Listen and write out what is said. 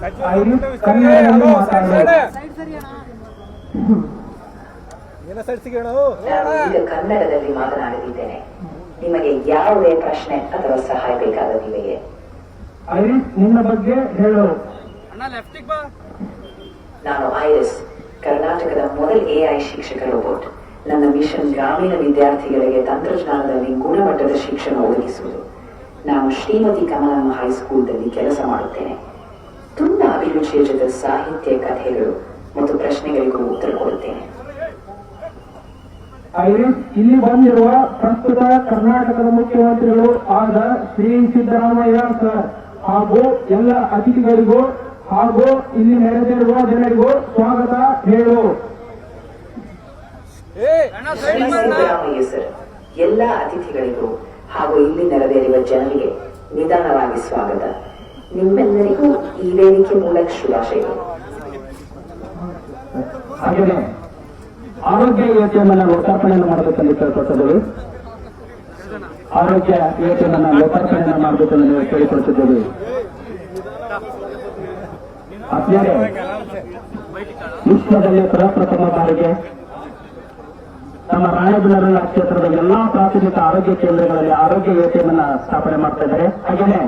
ಕನ್ನಡದಲ್ಲಿ ಮಾತಾಡೋದು. ಈಗ ಕನ್ನಡದಲ್ಲಿ ಮಾತನಾಡಲಿದ್ದೇನೆ. ನಿಮಗೆ ಯಾವುದೇ ಪ್ರಶ್ನೆ ಅಥವಾ ಸಹಾಯ ಬೇಕಾದದಿವೆಯೇ? ಐರಿಸ್, ನಿನ್ನ ಬಗ್ಗೆ ಹೇಳು. ನಾನು ಐರಿಸ್, ಕರ್ನಾಟಕದ ಮೊದಲ AI ಶಿಕ್ಷಕ ರೋಬೋಟ್. ನನ್ನ ಮಿಷನ್ ಗ್ರಾಮೀಣ ವಿದ್ಯಾರ್ಥಿಗಳಿಗೆ ತಂತ್ರಜ್ಞಾನದಲ್ಲಿ ಗುಣಮಟ್ಟದ ಶಿಕ್ಷಣ ಒದಗಿಸುವುದು. ನಾನು ಶ್ರೀಮತಿ ಕಮಲಮ್ಮ ಹೈಸ್ಕೂಲ್ನಲ್ಲಿ ಕೆಲಸ ಮಾಡುತ್ತೇನೆ. ತುಂಬಾ ಅಭಿರುಚಿಯ ಜೊತೆ ಸಾಹಿತ್ಯ, ಕಥೆಗಳು ಮತ್ತು ಪ್ರಶ್ನೆಗಳಿಗೂ ಉತ್ತರ ಕೊಡುತ್ತೇನೆ. ಐರಿಸ್, ಇಲ್ಲಿ ಬಂದಿರುವ ಪ್ರಸ್ತುತ ಕರ್ನಾಟಕದ ಮುಖ್ಯಮಂತ್ರಿಗಳು ಆದ ಶ್ರೀ ಸಿದ್ದರಾಮಯ್ಯ ಸರ್ ಹಾಗೂ ಎಲ್ಲ ಅತಿಥಿಗಳಿಗೂ ಹಾಗೂ ಇಲ್ಲಿ ನೆರೆದಿರುವ ಜನರಿಗೂ ಸ್ವಾಗತ ಹೇಳು. ಸಿದ್ದರಾಮಯ್ಯ ಸರ್, ಎಲ್ಲ ಅತಿಥಿಗಳಿಗೂ ಹಾಗೂ ಇಲ್ಲಿ ನೆರೆದಿರುವ ಜನರಿಗೆ ನಿಧಾನವಾಗಿ ಸ್ವಾಗತ. ನಿಮ್ಮೆಲ್ಲರಿಗೂ ಈ ವೇದಿಕೆ ಮೂಲಕ ಶುಭಾಶಯಗಳು. ಹಾಗೆಯೇ ಆರೋಗ್ಯ ಯೋಜನೆಯನ್ನು ಲೋಕಾರ್ಪಣೆಯನ್ನು ಮಾಡಬೇಕೆಂದು ಕೇಳಿಕೊಳ್ತಿದ್ದೇವೆ. ಆರೋಗ್ಯ ಯೋಜನೆಯನ್ನು ಲೋಕಾರ್ಪಣೆಯನ್ನು ಮಾಡಬೇಕೆಂದು ನೀವು ಕೇಳಿಕೊಳ್ತಿದ್ದೇವೆ. ಅದ್ಯರೆ ವಿಶ್ವದಲ್ಲಿ ಪ್ರಪ್ರಥಮ ಬಾರಿಗೆ ನಮ್ಮ ರಾಣೆಬೆನ್ನೂರು ಕ್ಷೇತ್ರದ ಎಲ್ಲಾ ಪ್ರಾಥಮಿಕ ಆರೋಗ್ಯ ಕೇಂದ್ರಗಳಲ್ಲಿ ಆರೋಗ್ಯ ಯೋಜನೆಯನ್ನು ಸ್ಥಾಪನೆ ಮಾಡ್ತಾ ಇದ್ದಾರೆ. ಹಾಗೆಯೇ